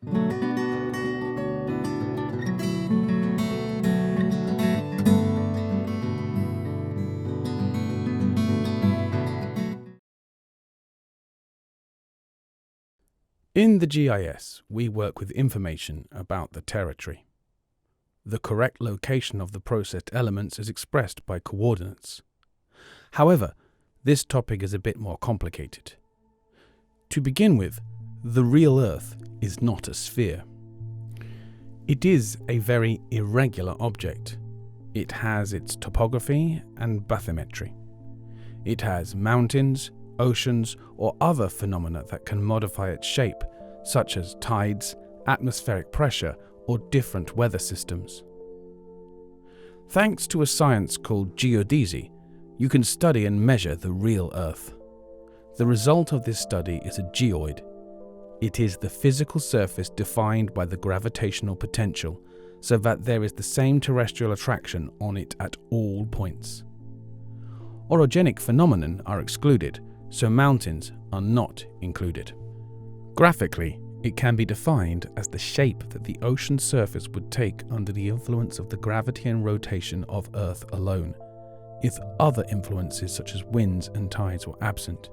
In the GIS, we work with information about the territory. The correct location of the processed elements is expressed by coordinates. However, this topic is a bit more complicated. To begin with, the real Earth is not a sphere. It is a very irregular object. It has its topography and bathymetry. It has mountains, oceans, or other phenomena that can modify its shape, such as tides, atmospheric pressure, or different weather systems. Thanks to a science called geodesy, you can study and measure the real Earth. The result of this study is a geoid. It is the physical surface defined by the gravitational potential, so that there is the same terrestrial attraction on it at all points. Orogenic phenomena are excluded, so mountains are not included. Graphically, it can be defined as the shape that the ocean surface would take under the influence of the gravity and rotation of Earth alone, if other influences such as winds and tides were absent.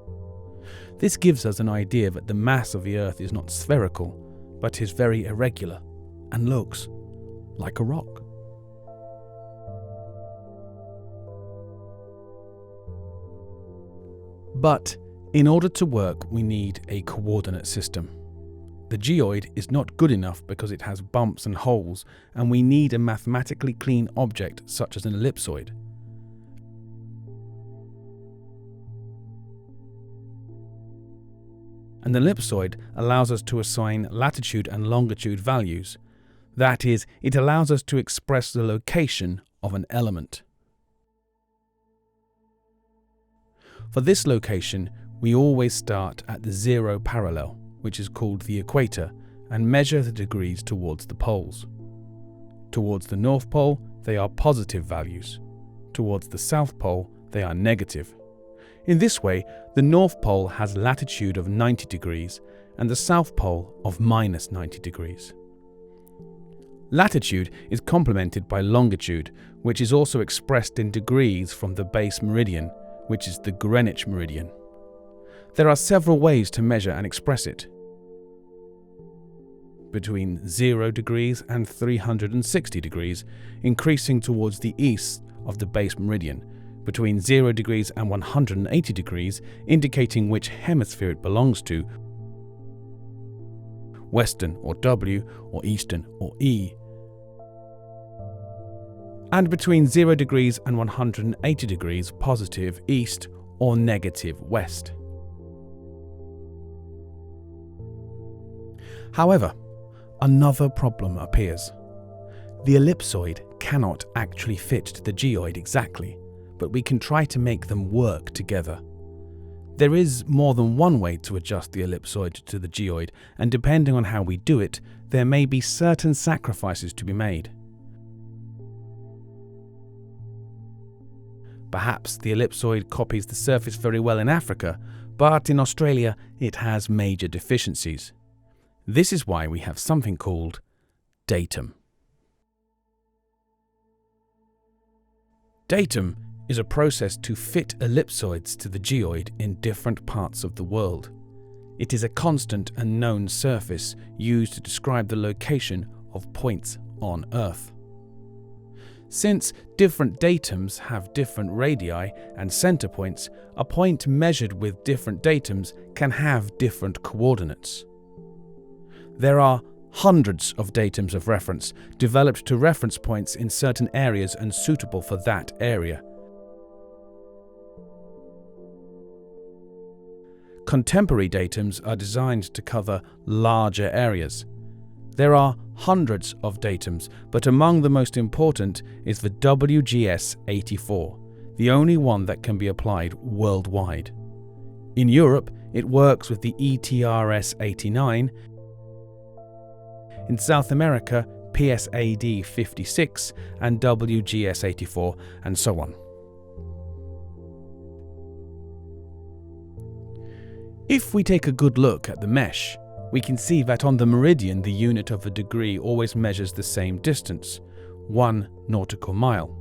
This gives us an idea that the mass of the Earth is not spherical, but is very irregular and looks like a rock. But in order to work, we need a coordinate system. The geoid is not good enough because it has bumps and holes, and we need a mathematically clean object such as an ellipsoid. An ellipsoid allows us to assign latitude and longitude values. That is, it allows us to express the location of an element. For this location, we always start at the zero parallel, which is called the equator, and measure the degrees towards the poles. Towards the North Pole, they are positive values. Towards the South Pole, they are negative. In this way, the North Pole has latitude of 90 degrees and the South Pole of minus 90 degrees. Latitude is complemented by longitude, which is also expressed in degrees from the base meridian, which is the Greenwich meridian. There are several ways to measure and express it. Between 0 degrees and 360 degrees, increasing towards the east of the base meridian, between 0 degrees and 180 degrees, indicating which hemisphere it belongs to, Western or W or Eastern or E, and between 0 degrees and 180 degrees positive East or negative West. However, another problem appears. The ellipsoid cannot actually fit to the geoid exactly, but we can try to make them work together. There is more than one way to adjust the ellipsoid to the geoid, and depending on how we do it, there may be certain sacrifices to be made. Perhaps the ellipsoid copies the surface very well in Africa, but in Australia it has major deficiencies. This is why we have something called Datum. Datum is a process to fit ellipsoids to the geoid in different parts of the world. It is a constant and known surface used to describe the location of points on Earth. Since different datums have different radii and center points, a point measured with different datums can have different coordinates. There are hundreds of datums of reference developed to reference points in certain areas and suitable for that area. Contemporary datums are designed to cover larger areas. There are hundreds of datums, but among the most important is the WGS 84, the only one that can be applied worldwide. In Europe, it works with the ETRS 89, in South America, PSAD 56 and WGS 84, and so on. If we take a good look at the mesh, we can see that on the meridian the unit of a degree always measures the same distance, 1 nautical mile.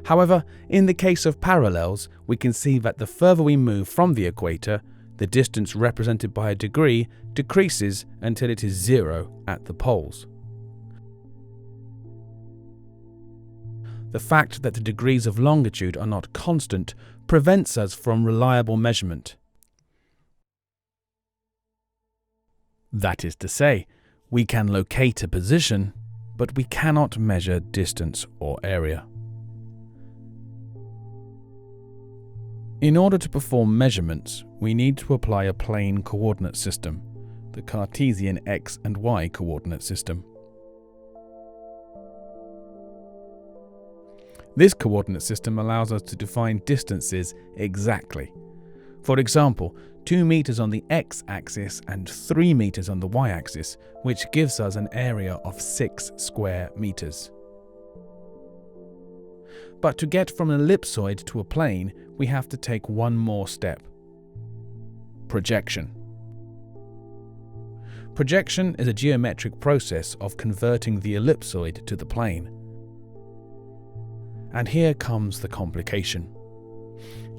However, in the case of parallels, we can see that the further we move from the equator, the distance represented by a degree decreases until it is 0 at the poles. The fact that the degrees of longitude are not constant prevents us from reliable measurement. That is to say, we can locate a position, but we cannot measure distance or area. In order to perform measurements, we need to apply a plane coordinate system, the Cartesian X and Y coordinate system. This coordinate system allows us to define distances exactly. For example, 2 meters on the x-axis and 3 meters on the y-axis, which gives us an area of 6 square meters. But to get from an ellipsoid to a plane, we have to take one more step. Projection. Projection is a geometric process of converting the ellipsoid to the plane. And here comes the complication.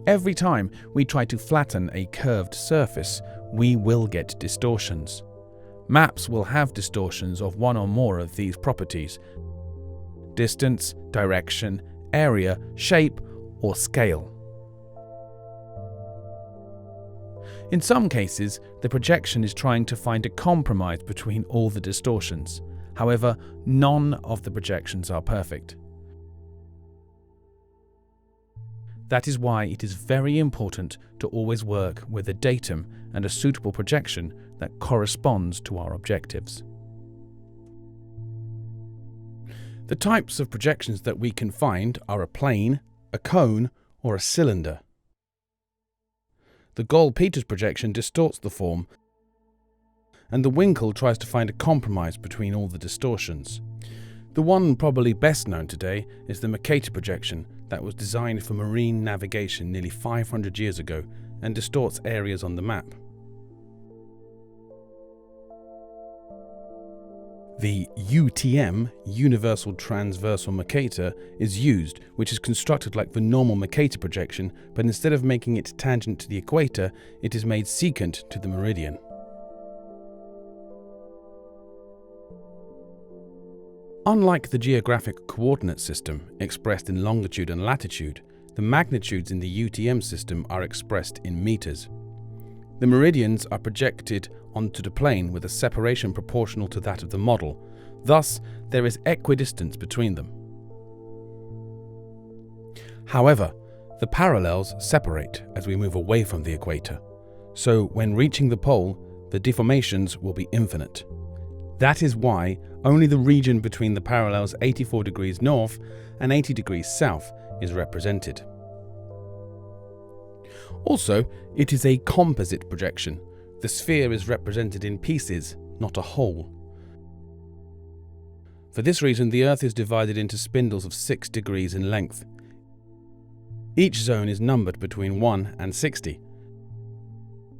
Every time we try to flatten a curved surface, we will get distortions. Maps will have distortions of one or more of these properties: distance, direction, area, shape, or scale. In some cases, the projection is trying to find a compromise between all the distortions. However, none of the projections are perfect. That is why it is very important to always work with a datum and a suitable projection that corresponds to our objectives. The types of projections that we can find are a plane, a cone, or a cylinder. The Gall-Peters projection distorts the form, and the Winkel tries to find a compromise between all the distortions. The one probably best known today is the Mercator projection that was designed for marine navigation nearly 500 years ago and distorts areas on the map. The UTM, Universal Transversal Mercator, is used, which is constructed like the normal Mercator projection, but instead of making it tangent to the equator, it is made secant to the meridian. Unlike the geographic coordinate system, expressed in longitude and latitude, the magnitudes in the UTM system are expressed in meters. The meridians are projected onto the plane with a separation proportional to that of the model. Thus, there is equidistance between them. However, the parallels separate as we move away from the equator. So, when reaching the pole, the deformations will be infinite. That is why only the region between the parallels 84 degrees north and 80 degrees south is represented. Also, it is a composite projection. The sphere is represented in pieces, not a whole. For this reason, the Earth is divided into spindles of 6 degrees in length. Each zone is numbered between 1 and 60.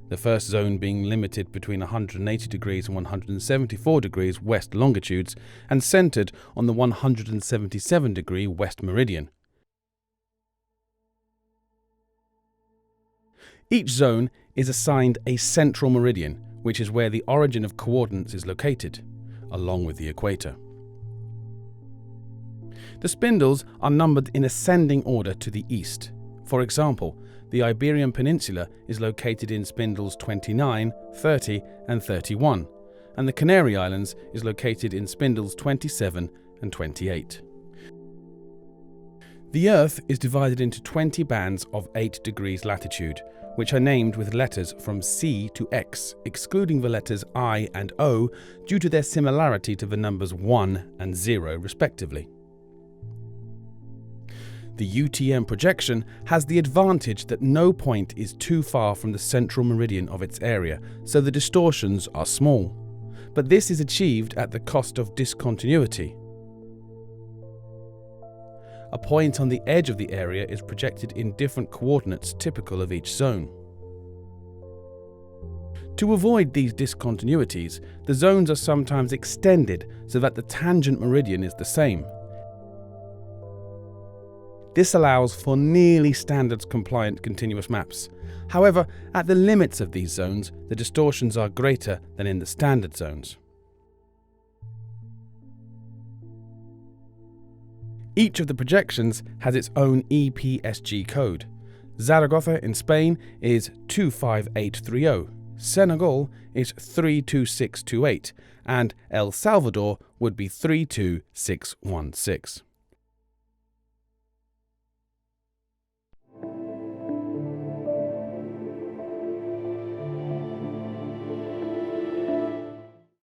The first zone being limited between 180 degrees and 174 degrees west longitudes and centered on the 177 degree west meridian. Each zone is assigned a central meridian, which is where the origin of coordinates is located, along with the equator. The spindles are numbered in ascending order to the east. For example, the Iberian Peninsula is located in spindles 29, 30 and 31, and the Canary Islands is located in spindles 27 and 28. The Earth is divided into 20 bands of 8 degrees latitude, which are named with letters from C to X, excluding the letters I and O due to their similarity to the numbers 1 and 0 respectively. The UTM projection has the advantage that no point is too far from the central meridian of its area, so the distortions are small. But this is achieved at the cost of discontinuity. A point on the edge of the area is projected in different coordinates typical of each zone. To avoid these discontinuities, the zones are sometimes extended so that the tangent meridian is the same. This allows for nearly standards-compliant continuous maps. However, at the limits of these zones, the distortions are greater than in the standard zones. Each of the projections has its own EPSG code. Zaragoza in Spain is 25830, Senegal is 32628, and El Salvador would be 32616.